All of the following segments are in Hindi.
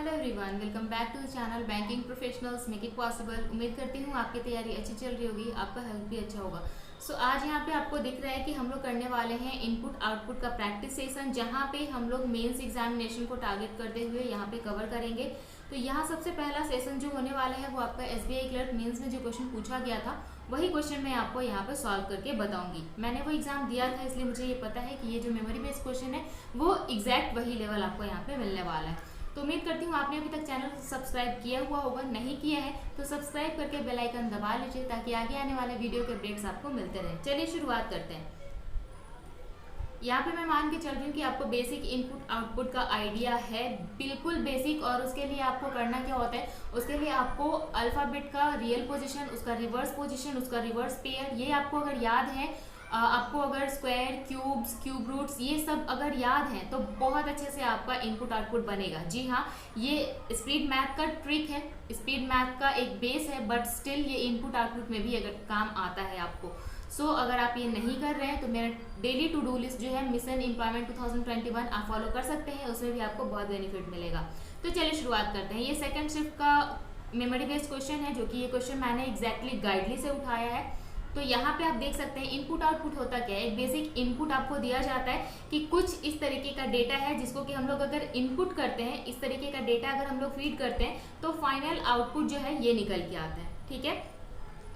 Hello everyone, welcome back to the channel banking professionals make it possible. उम्मीद करती हूँ आपकी तैयारी अच्छी चल रही होगी, आपका हेल्थ भी अच्छा होगा। आज यहाँ पे आपको दिख रहा है कि हम लोग करने वाले हैं इनपुट आउटपुट का प्रैक्टिस सेशन, जहाँ पे हम लोग मेंस एग्जामिनेशन को टारगेट करते हुए यहाँ पे कवर करेंगे। तो यहाँ सबसे पहला सेशन जो होने वाला है वो आपका SBI क्लर्क मेंस में जो क्वेश्चन पूछा गया था वही क्वेश्चन मैं आपको यहाँ पे सॉल्व करके बताऊंगी। मैंने वो एग्जाम दिया था, इसलिए मुझे ये पता है कि ये जो मेमोरी बेस्ड क्वेश्चन है वो एग्जैक्ट वही लेवल आपको यहाँ पे मिलने वाला है। तो उम्मीद करती हूँ आपने अभी तक चैनल को सब्सक्राइब किया हुआ होगा, नहीं किया है तो सब्सक्राइब करके बेल आइकन दबा लीजिए ताकि आगे आने वाले वीडियो के अपडेट्स आपको मिलते रहे। चलिए शुरुआत करते हैं। यहाँ पे मैं मान के चल रही हूँ कि आपको बेसिक इनपुट आउटपुट का आइडिया है, बिल्कुल बेसिक। और उसके लिए आपको करना क्या होता है, उसके लिए आपको अल्फाबेट का रियल पोजीशन, उसका रिवर्स पेयर, ये आपको अगर याद है, आपको अगर स्क्वायर, क्यूब्स, क्यूब रूट्स ये सब अगर याद है तो बहुत अच्छे से आपका इनपुट आउटपुट बनेगा। जी हाँ, ये स्पीड मैथ का ट्रिक है, स्पीड मैथ का एक बेस है, बट स्टिल ये इनपुट आउटपुट में भी अगर काम आता है आपको। अगर आप ये नहीं कर रहे हैं तो मेरा डेली टू डू लिस्ट जो है मिशन एम्प्लॉयमेंट 2021 आप फॉलो कर सकते हैं, उसमें भी आपको बहुत बेनिफिट मिलेगा। तो चलिए शुरुआत करते हैं। ये सेकंड शिफ्ट का मेमोरी बेस्ड क्वेश्चन है, जो कि ये क्वेश्चन मैंने एग्जैक्टली गाइडली से उठाया है। तो यहाँ पे आप देख सकते हैं इनपुट आउटपुट होता क्या है। एक बेसिक इनपुट आपको दिया जाता है कि कुछ इस तरीके का डेटा है जिसको कि हम लोग अगर इनपुट करते हैं, इस तरीके का डेटा अगर हम लोग फीड करते हैं तो फाइनल आउटपुट जो है ये निकल के आता है। ठीक है,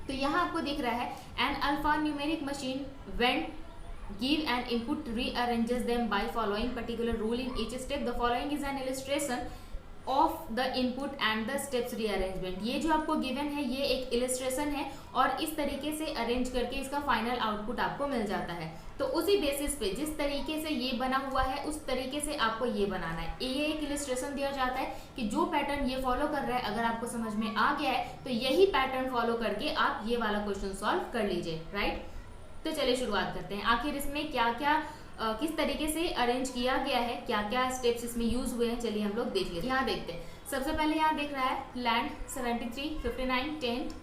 तो यहाँ आपको दिख रहा है an alpha numeric machine when give an input rearranges them by following particular rule in each step. The following is an illustration of the input and the steps rearrangement. ये जो आपको गिवन है ये एक इलिस्ट्रेशन है और इस तरीके से अरेंज करके इसका फाइनल आउटपुट आपको मिल जाता है। तो उसी बेसिस पे जिस तरीके से ये बना हुआ है उस तरीके से आपको ये बनाना है। ये एक इलिस्ट्रेशन दिया जाता है कि जो पैटर्न ये फॉलो कर रहा है अगर आपको समझ में आ गया है तो यही पैटर्न फॉलो करके आप ये वाला क्वेश्चन सॉल्व कर लीजिए। राइट, तो चलिए शुरुआत करते हैं। आखिर इसमें क्या क्या किस तरीके से अरेंज किया गया है, क्या क्या स्टेप्स इसमें यूज हुए हैं, चलिए हम लोग देख लेते हैं। यहाँ देखते हैं। सबसे पहले यहाँ देख रहा है land 73, 59, tent,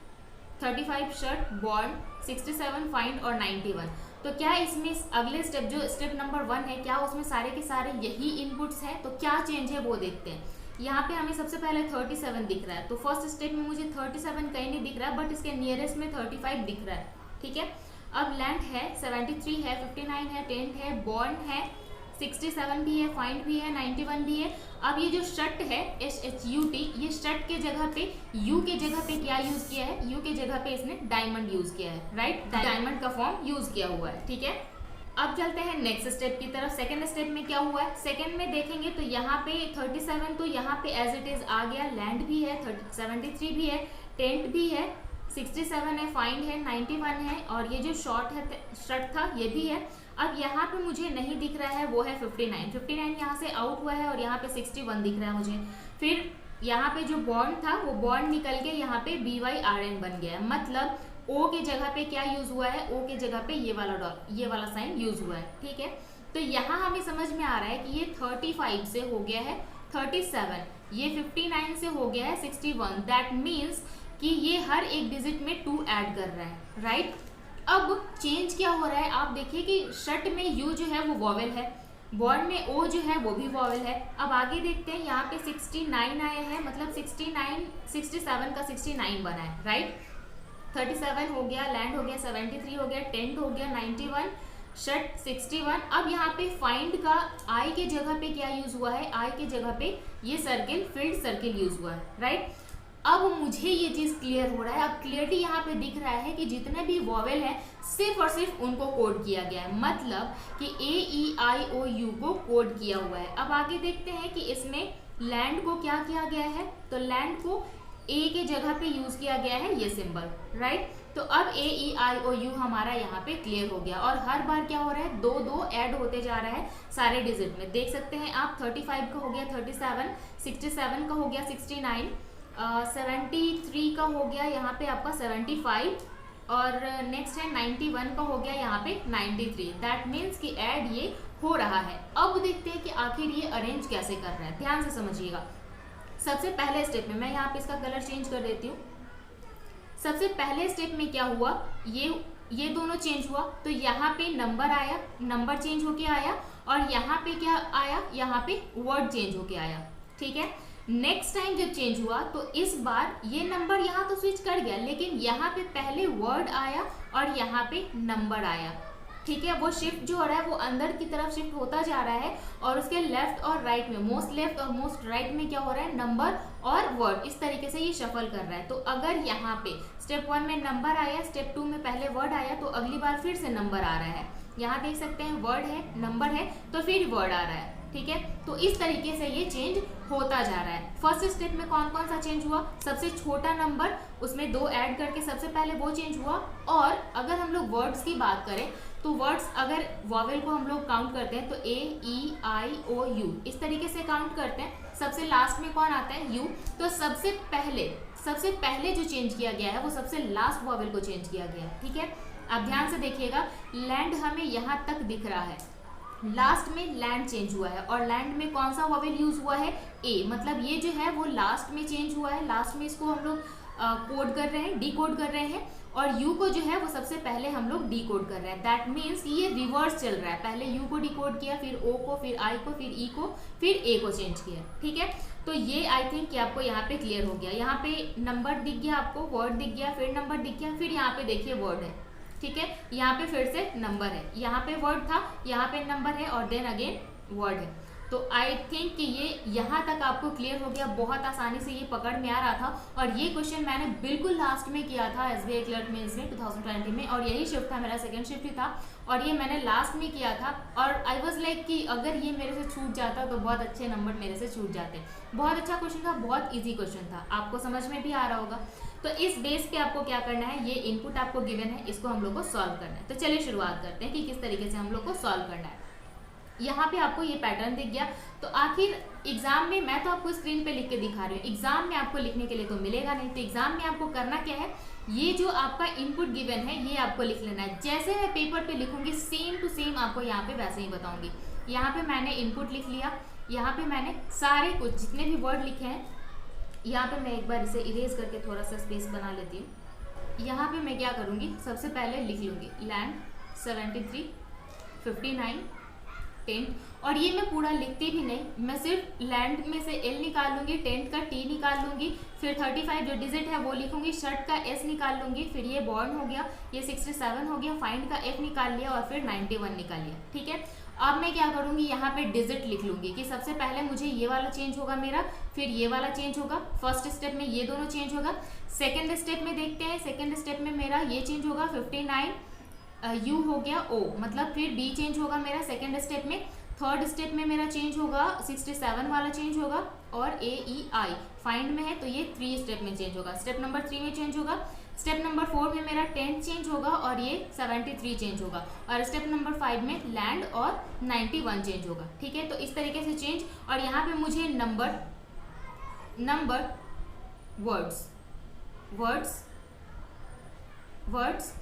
35 shirt, born, 67 find और 91। तो क्या इसमें अगले स्टेप जो स्टेप नंबर 1 है, क्या उसमें सारे के सारे यही इनपुट्स हैं? तो क्या चेंज है वो देखते हैं। यहाँ पे हमें सबसे पहले 37 दिख रहा है, तो फर्स्ट स्टेप में मुझे 37 कहीं नहीं दिख रहा है, बट इसके नियरेस्ट में 35 दिख रहा है। ठीक है, अब लैंड है, 73 है, 59 है, टेंट है, बॉर्न है, 67 भी है, फाइंड भी है, 91 भी है। अब ये जो शर्ट है SHUT, ये शर्ट के जगह पे यू के जगह पे क्या यूज किया है, यू के जगह पे इसने डायमंड यूज किया है। राइट, डायमंड का फॉर्म यूज किया हुआ है। ठीक है, अब चलते हैं नेक्स्ट स्टेप की तरफ। सेकंड स्टेप में क्या हुआ है, सेकंड में देखेंगे तो यहाँ पे 37 तो यहाँ पे एज इट इज आ गया, लैंड भी है, 73 भी है, टेंट भी है, 67 है, फाइंड है, 91 है और ये जो शर्ट था ये भी है। अब यहाँ पे मुझे नहीं दिख रहा है वो है 59 यहाँ से आउट हुआ है और यहाँ पे 61 दिख रहा है मुझे। फिर यहाँ पे जो बॉन्ड था वो बॉन्ड निकल के यहाँ पे BYRN बन गया है, मतलब O के जगह पे क्या यूज हुआ है, O के जगह पे ये वाला साइन यूज हुआ है। ठीक है, तो यहाँ हमें समझ में आ रहा है कि ये 35 से हो गया है 37, ये 59 से हो गया है 61। दैट मीन्स कि ये हर एक डिजिट में 2 ऐड कर रहा है। राइट, अब चेंज क्या हो रहा है, आप देखिए कि शर्ट में यू जो है वो वॉवेल है, बॉर्ड में ओ जो है वो भी वॉवेल है। अब आगे देखते हैं, यहाँ पे 69 आए हैं, मतलब 67 का 69 बना है। राइट, 37 हो गया, लैंड हो गया, 73 हो गया, टेंट हो गया, 91, शर्ट 61। अब यहाँ पे फाइंड का आई के जगह पे क्या यूज हुआ है, आई के जगह पे ये सर्किल, फील्ड सर्किल यूज हुआ है। राइट, अब मुझे ये चीज क्लियर हो रहा है। अब क्लियरली यहाँ पे दिख रहा है कि जितने भी वॉवेल हैं सिर्फ और सिर्फ उनको कोड किया गया है, मतलब कि AEIOU को कोड किया हुआ है। अब आगे देखते हैं कि इसमें लैंड को क्या किया गया है, तो लैंड को A के जगह पे यूज किया गया है ये सिंबल। राइट, तो अब AEIOU हमारा यहाँ पे क्लियर हो गया और हर बार क्या हो रहा है, 2 ऐड होते जा रहा है सारे डिजिट में। देख सकते हैं आप, 35 का हो गया 37, 67 का हो गया 69, 73 का हो गया यहाँ पे आपका 75 और नेक्स्ट है 91 का हो गया यहाँ पे 93। दैट मीन्स कि ऐड ये हो रहा है। अब देखते हैं कि आखिर ये अरेंज कैसे कर रहा है, ध्यान से समझिएगा। सबसे पहले स्टेप में मैं यहाँ पे इसका कलर चेंज कर देती हूँ। सबसे पहले स्टेप में क्या हुआ, ये दोनों चेंज हुआ, तो यहाँ पे नंबर आया, नंबर चेंज होके आया और यहाँ पे क्या आया, यहाँ पे वर्ड चेंज होके आया। ठीक है, नेक्स्ट टाइम जब चेंज हुआ तो इस बार ये नंबर यहाँ तो स्विच कर गया, लेकिन यहाँ पे पहले वर्ड आया और यहाँ पे नंबर आया। ठीक है, वो शिफ्ट जो हो रहा है वो अंदर की तरफ शिफ्ट होता जा रहा है और उसके लेफ्ट और राइट में, मोस्ट लेफ्ट और मोस्ट राइट में क्या हो रहा है, नंबर और वर्ड, इस तरीके से ये शफल कर रहा है। तो अगर यहाँ पे स्टेप 1 में नंबर आया, स्टेप 2 में पहले वर्ड आया, तो अगली बार फिर से नंबर आ रहा है। यहाँ देख सकते हैं वर्ड है, नंबर है, तो फिर वर्ड आ रहा है। ठीक है, तो इस तरीके से ये चेंज होता जा रहा है। फर्स्ट स्टेप में कौन कौन सा चेंज हुआ, सबसे छोटा नंबर उसमें 2 ऐड करके सबसे पहले वो चेंज हुआ। और अगर हम लोग वर्ड्स की बात करें तो वर्ड्स अगर वॉवेल को हम लोग काउंट करते हैं तो A-E-I-O-U इस तरीके से काउंट करते हैं। सबसे लास्ट में कौन आता है, यू। तो सबसे पहले जो चेंज किया गया है वो सबसे लास्ट वॉवेल को चेंज किया गया है। ठीक है, अब ध्यान से देखिएगा, लैंड हमें यहाँ तक दिख रहा है, लास्ट में लैंड चेंज हुआ है और लैंड में कौन सा वॉवेल यूज हुआ है, ए। मतलब ये जो है वो लास्ट में चेंज हुआ है, लास्ट में इसको हम लोग कोड कर रहे हैं, डी कोड कर रहे हैं। और यू को जो है वो सबसे पहले हम लोग डी कोड कर रहे हैं। दैट मीन्स ये रिवर्स चल रहा है, पहले यू को डी कोड किया, फिर ओ को, फिर आई को, फिर ई को, फिर ए को चेंज किया। ठीक है, तो ये आई थिंक कि आपको यहाँ पे क्लियर हो गया। यहाँ पे नंबर दिख गया आपको, वर्ड दिख गया, फिर नंबर दिख गया, फिर यहाँ पे देखिए वर्ड है। ठीक है, यहाँ पे फिर से नंबर है, यहाँ पे वर्ड था, यहाँ पे नंबर है और देन अगेन वर्ड है। तो आई थिंक कि ये यहाँ तक आपको क्लियर हो गया, बहुत आसानी से ये पकड़ में आ रहा था। और ये क्वेश्चन मैंने बिल्कुल लास्ट में किया था SBI क्लर्क मेंस में 2020 में, और यही शिफ्ट था मेरा, सेकंड शिफ्ट ही था, और ये मैंने लास्ट में किया था। और आई वाज लाइक कि अगर ये मेरे से छूट जाता तो बहुत अच्छे नंबर मेरे से छूट जाते। बहुत अच्छा क्वेश्चन था, बहुत ईजी क्वेश्चन था, आपको समझ में भी आ रहा होगा। तो इस बेस पे आपको क्या करना है, ये इनपुट आपको गिवन है, इसको हम लोग को सॉल्व करना है। तो चलिए शुरुआत करते हैं कि किस तरीके से हम लोग को सॉल्व करना है। यहाँ पे आपको ये पैटर्न दिख गया। तो आखिर एग्जाम में, मैं तो आपको स्क्रीन पे लिख के दिखा रही हूँ, एग्जाम में आपको लिखने के लिए तो मिलेगा नहीं। तो एग्जाम में आपको करना क्या है, ये जो आपका इनपुट गिवन है ये आपको लिख लेना है। जैसे मैं पेपर पे लिखूंगी सेम टू सेम आपको यहाँ पे वैसे ही बताऊंगी। यहाँ पे मैंने इनपुट लिख लिया, यहाँ पे मैंने सारे कुछ जितने भी वर्ड लिखे हैं, यहाँ पे मैं एक बार इसे इरेज करके थोड़ा सा स्पेस बना लेती हूँ। यहाँ पे मैं क्या करूँगी, सबसे पहले लिख लूँगी लैंड 73, 59, टेंट। और ये मैं पूरा लिखती भी नहीं, मैं सिर्फ लैंड में से एल निकाल लूँगी, टेंट का टी निकाल लूँगी, फिर 35 जो डिजिट है वो लिखूँगी, शर्ट का एस निकाल लूँगी, फिर ये बॉर्न हो गया, ये 67 हो गया, फाइंड का एफ निकाल लिया और फिर 91 निकाल लिया। ठीक है, अब मैं क्या करूँगी, यहाँ पे डिजिट लिख लूँगी कि सबसे पहले मुझे ये वाला चेंज होगा मेरा, फिर ये वाला चेंज होगा। फर्स्ट स्टेप में ये दोनों चेंज होगा। सेकेंड स्टेप में देखते हैं, सेकेंड स्टेप में मेरा ये चेंज होगा 59, यू हो गया ओ, मतलब फिर बी चेंज होगा मेरा सेकेंड स्टेप में। थर्ड स्टेप में मेरा चेंज होगा 67 वाला चेंज होगा और A-E-I फाइंड में है तो ये 3 स्टेप में चेंज होगा। स्टेप नंबर 3 में चेंज होगा। स्टेप नंबर 4 में मेरा 10 चेंज होगा और ये 73 चेंज होगा। और स्टेप नंबर 5 में लैंड और 91 चेंज होगा। ठीक है, तो इस तरीके से चेंज। और यहाँ पे मुझे नंबर वर्ड्स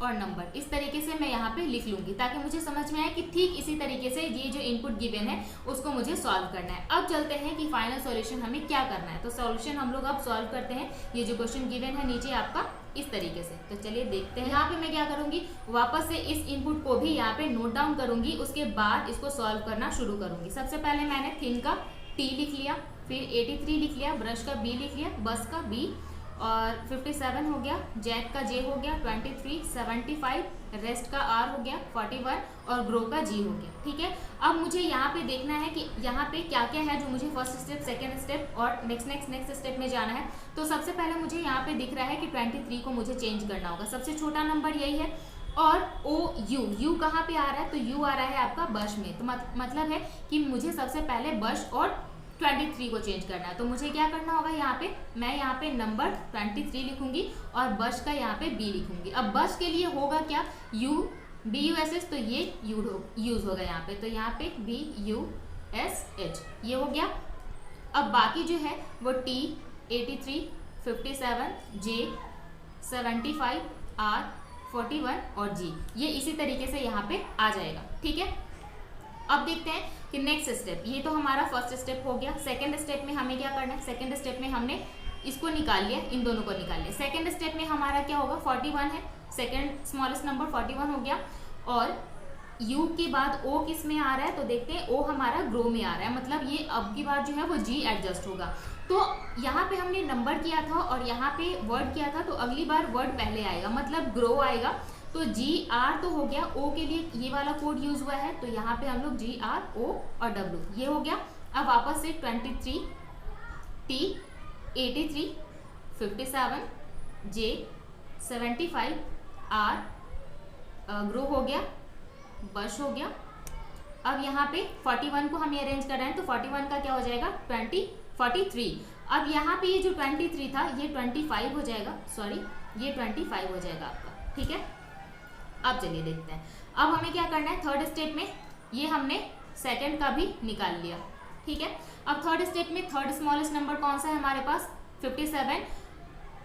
और नंबर इस तरीके से मैं यहाँ पे लिख लूंगी ताकि मुझे समझ में आए कि ठीक इसी तरीके से ये जो इनपुट गिवन है उसको मुझे सॉल्व करना है। अब चलते हैं कि फाइनल सॉल्यूशन हमें क्या करना है। तो सॉल्यूशन हम लोग अब सॉल्व करते हैं। ये जो क्वेश्चन गिवन है नीचे आपका इस तरीके से, तो चलिए देखते हैं। यहाँ पे मैं क्या करूंगी, वापस से इस इनपुट को भी यहाँ पे नोट डाउन करूंगी, उसके बाद इसको सॉल्व करना शुरू करूंगी। सबसे पहले मैंने थिन का टी लिख लिया, फिर 83 लिख लिया, ब्रश का बी लिख लिया, बस का बी, और 57 हो गया, जैक का जे हो गया 23, 75, रेस्ट का आर हो गया 41 और ग्रो का जी हो गया। ठीक है, अब मुझे यहाँ पे देखना है कि यहाँ पे क्या क्या है जो मुझे फर्स्ट स्टेप, सेकंड स्टेप और नेक्स्ट स्टेप में जाना है। तो सबसे पहले मुझे यहाँ पे दिख रहा है कि 23 को मुझे चेंज करना होगा। सबसे छोटा नंबर यही है। और ओ यू कहाँ पे आ रहा है, तो यू आ रहा है आपका बश में। तो मतलब है कि मुझे सबसे पहले बश और 23 को चेंज करना है। तो मुझे क्या करना होगा, यहाँ पे मैं यहाँ पे नंबर 23 लिखूंगी और बश का यहाँ पे बी लिखूंगी। अब बश के लिए होगा क्या, BUSH, तो ये यूज होगा यहाँ पे, तो यहाँ पे BUSH ये हो गया। अब बाकी जो है वो T, 83, 57, J, 75, R, 41 और G, ये इसी तरीके से यहाँ पे आ जाएगा। ठीक है, अब देखते हैं कि नेक्स्ट स्टेप। ये तो हमारा फर्स्ट स्टेप हो गया। सेकंड स्टेप में हमें क्या करना है, सेकंड स्टेप में हमने इसको निकाल लिया, इन दोनों को निकाल लिया। सेकंड स्टेप में हमारा क्या होगा, 41 है, सेकंड स्मॉलेस्ट नंबर 41 हो गया। और यू के बाद ओ किस में आ रहा है, तो देखते हैं ओ हमारा ग्रो में आ रहा है, मतलब ये अब की बार जो है वो जी एडजस्ट होगा। तो यहाँ पे हमने नंबर किया था और यहाँ पे वर्ड किया था, तो अगली बार वर्ड पहले आएगा, मतलब ग्रो आएगा। तो जी आर तो हो गया, ओ के लिए ये वाला कोड यूज हुआ है, तो यहाँ पे हम लोग जी आर ओ और डब्ल्यू ये हो गया। अब वापस से 23 टी 83 57 जे 75 आर ग्रो हो गया, बश हो गया। अब यहाँ पे 41 को हम अरेंज कर रहे हैं, तो 41 का क्या हो जाएगा 43। अब यहाँ पे ये जो 23 था ये 25 हो जाएगा, सॉरी ये 25 हो जाएगा आपका, ठीक है। अब चलिए देखते हैं, अब हमें क्या करना है थर्ड स्टेप में, ये हमने सेकंड का भी निकाल लिया, ठीक है। अब थर्ड स्टेप में थर्ड स्मॉलेस्ट नंबर कौन सा है हमारे पास 57,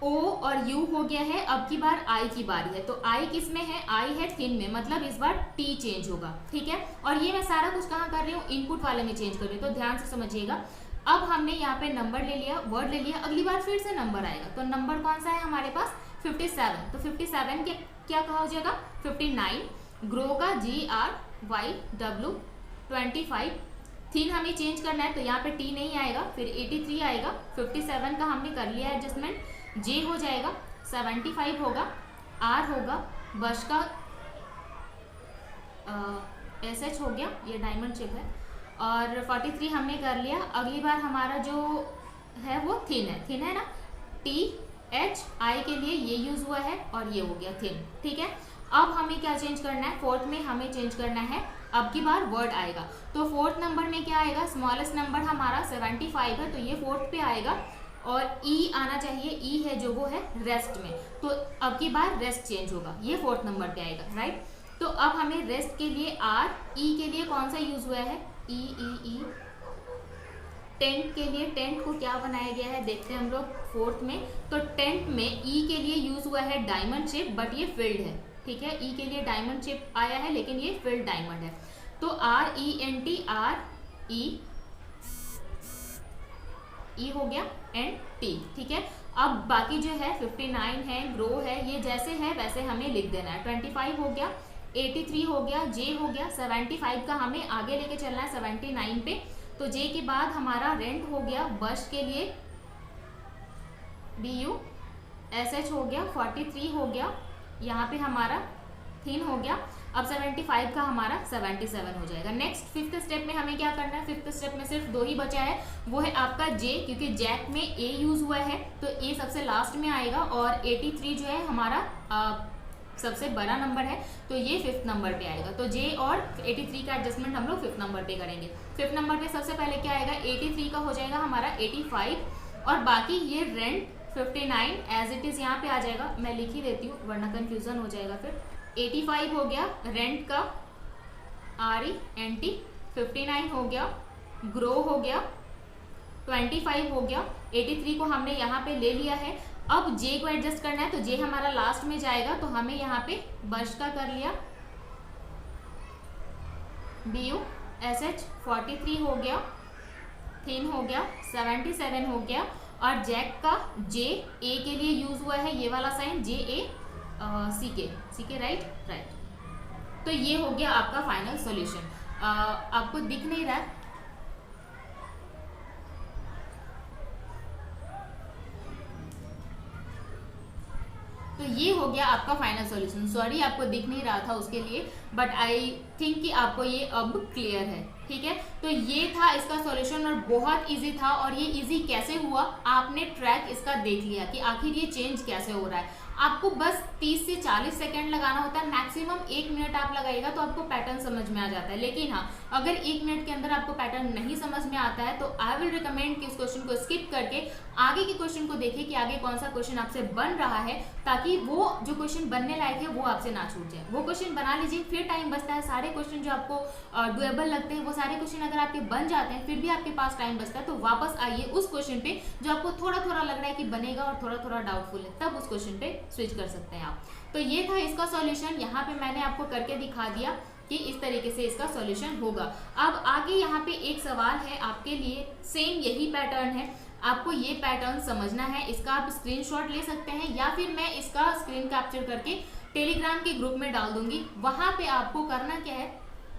ओ और यू हो गया है। अब की बार आई की बारी है, तो आई किस में है, आई है थिन में, मतलब इस बार टी चेंज होगा, ठीक है। और ये मैं सारा कुछ कहाँ कर रही हूँ, इनपुट वाले में चेंज कर रही हूँ, तो ध्यान से समझिएगा। अब हमने यहाँ पे नंबर ले लिया, वर्ड ले लिया, अगली बार फिर से नंबर आएगा, तो नंबर कौन सा है हमारे पास 57, तो 57 के क्या कहा हो जाएगा 59, ग्रो का जी आर वाई डब्ल्यू 25, थिन हमें चेंज करना है, तो यहाँ पे टी नहीं आएगा, फिर 83 आएगा, 57 का हमने कर लिया एडजस्टमेंट, जे हो जाएगा 75 होगा, आर होगा, बश का एस एच हो गया, ये डायमंड शेप है, और 43 हमने कर लिया। अगली बार हमारा जो है वो थिन है ना, टी एच आई के लिए ये यूज हुआ है और ये हो गया थिन, ठीक है। अब हमें क्या चेंज करना है, फोर्थ में हमें चेंज करना है, अब की बार वर्ड आएगा, तो फोर्थ नंबर में क्या आएगा, स्मॉलेस्ट नंबर हमारा 75 है, तो ये फोर्थ पे आएगा, और ई आना चाहिए, ई है जो वो है रेस्ट में, तो अब की बार रेस्ट चेंज होगा, ये फोर्थ नंबर पे आएगा, राइट। तो अब हमें रेस्ट के लिए आर, ई के लिए कौन सा यूज हुआ है, ई। टेंट के लिए, टेंट को क्या बनाया गया है देखते हैं हम लोग फोर्थ में, तो टेंट में ई के लिए यूज हुआ है डायमंड शेप, बट ये फिल्ड है, ठीक है। ई के लिए डायमंड शेप आया है, लेकिन ये फिल्ड डायमंड है, तो R E N T, R E हो गया एंड टी, ठीक है। अब बाकी जो है 59 है, ग्रो है, ये जैसे है वैसे हमें लिख देना है। 25 हो गया, 83 हो गया, जे हो गया, 75 का हमें आगे लेके चलना है 79 पे, तो जे के बाद हमारा रेंट हो गया, बश के लिए बी यू एस एच हो गया, 43 हो गया, यहाँ पे हमारा थिन हो गया। अब 75 का हमारा 77 हो जाएगा। नेक्स्ट फिफ्थ स्टेप में हमें क्या करना है, फिफ्थ स्टेप में सिर्फ दो ही बचा है, वो है आपका जे, क्योंकि जैक में ए यूज हुआ है तो ए सबसे लास्ट में आएगा, और 83 जो है हमारा सबसे बड़ा नंबर है, तो ये फिफ्थ नंबर पे आएगा। तो जे और 83 का एडजस्टमेंट हम लोग फिफ्थ नंबर पे करेंगे। फिफ्थ नंबर पे सबसे पहले क्या आएगा, 83 का हो जाएगा हमारा 85, और बाकी ये रेंट 59 एज इट इज यहाँ पे आ जाएगा, मैं लिख ही देती हूँ वरना कंफ्यूजन हो जाएगा फिर। 85 हो गया रेंट का, RENT, 59 हो गया, ग्रो हो गया, 25 हो गया, 83 को हमने यहाँ पे ले लिया है। अब जे को एडजस्ट करना है, तो जे हमारा लास्ट में जाएगा, तो हमें यहाँ पे बश का कर लिया, BU SH 43 हो गया, थिन हो गया, 77 हो गया, और जैक का जे ए के लिए यूज हुआ है, ये वाला साइन JA CK राइट। तो ये हो गया आपका फाइनल सॉल्यूशन। आपको दिख नहीं रहा है, तो ये हो गया आपका फाइनल सॉल्यूशन। सॉरी आपको दिख नहीं रहा था उसके लिए, बट आई थिंक कि आपको ये अब क्लियर है, ठीक है। तो ये था इसका सॉल्यूशन, और बहुत इजी था। और ये इजी कैसे हुआ, आपने ट्रैक इसका देख लिया कि आखिर ये चेंज कैसे हो रहा है। आपको बस 30 से 40 सेकंड लगाना होता है, मैक्सिमम 1 मिनट आप लगाइएगा तो आपको पैटर्न समझ में आ जाता है। लेकिन हाँ, अगर 1 मिनट के अंदर आपको पैटर्न नहीं समझ में आता है, तो आई विल रिकमेंड कि इस क्वेश्चन को स्किप करके आगे के क्वेश्चन को देखिए कि आगे कौन सा क्वेश्चन आपसे बन रहा है, ताकि वो जो क्वेश्चन बनने लायक है वो आपसे ना छूट जाए। वो क्वेश्चन बना लीजिए, फिर टाइम बचता है। सारे क्वेश्चन जो आपको डुएबल लगते हैं, वो सारे क्वेश्चन अगर आपके बन जाते हैं, फिर भी आपके पास टाइम बचता है, तो वापस आइए उस क्वेश्चन पे जो आपको थोड़ा थोड़ा लग रहा है कि बनेगा और थोड़ा थोड़ा डाउटफुल है, तब उस क्वेश्चन पे स्विच कर सकते हैं आप। तो ये था इसका सॉल्यूशन, यहाँ पे मैंने आपको करके दिखा दिया कि इस तरीके से इसका सॉल्यूशन होगा। अब आगे यहाँ पे एक सवाल है आपके लिए, सेम यही पैटर्न है, आपको ये पैटर्न समझना है। इसका आप स्क्रीनशॉट ले सकते हैं, या फिर मैं इसका स्क्रीन कैप्चर करके टेलीग्राम के ग्रुप में डाल दूंगी। वहां पे आपको करना क्या है,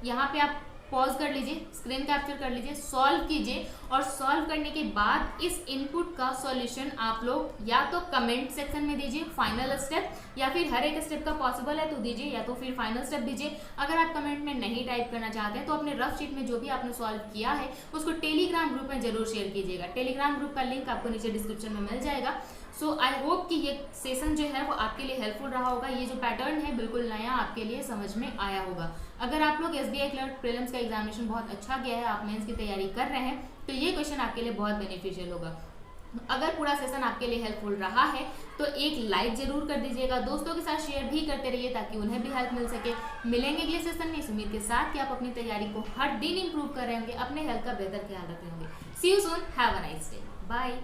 यहाँ पे आप पॉज कर लीजिए, स्क्रीन कैप्चर कर लीजिए, सॉल्व कीजिए और सॉल्व करने के बाद इस इनपुट का सॉल्यूशन आप लोग या तो कमेंट सेक्शन में दीजिए फाइनल स्टेप, या फिर हर एक स्टेप का पॉसिबल है तो दीजिए, या तो फिर फाइनल स्टेप दीजिए। अगर आप कमेंट में नहीं टाइप करना चाहते हैं तो अपने रफ शीट में जो भी आपने सॉल्व किया है उसको टेलीग्राम ग्रुप में जरूर शेयर कीजिएगा। टेलीग्राम ग्रुप का लिंक आपको नीचे डिस्क्रिप्शन में मिल जाएगा। सो आई होप कि ये सेशन जो है वो आपके लिए हेल्पफुल रहा होगा। ये जो पैटर्न है बिल्कुल नया आपके लिए समझ में आया होगा। अगर आप लोग SBI क्लर्क प्रीलिम्स का एग्जामिनेशन बहुत अच्छा गया है, आप मेंस की तैयारी कर रहे हैं, तो ये क्वेश्चन आपके लिए बहुत बेनिफिशियल होगा। अगर पूरा सेशन आपके लिए हेल्पफुल रहा है तो एक लाइक जरूर कर दीजिएगा, दोस्तों के साथ शेयर भी करते रहिए ताकि उन्हें भी हेल्प मिल सके। मिलेंगे अगले सेशन में इस उम्मीद के साथ कि आप अपनी तैयारी को हर दिन इंप्रूव कर रहे होंगे, अपने हेल्थ का बेहतर ख्याल रख रहे होंगे। See you soon, have a nice day, bye.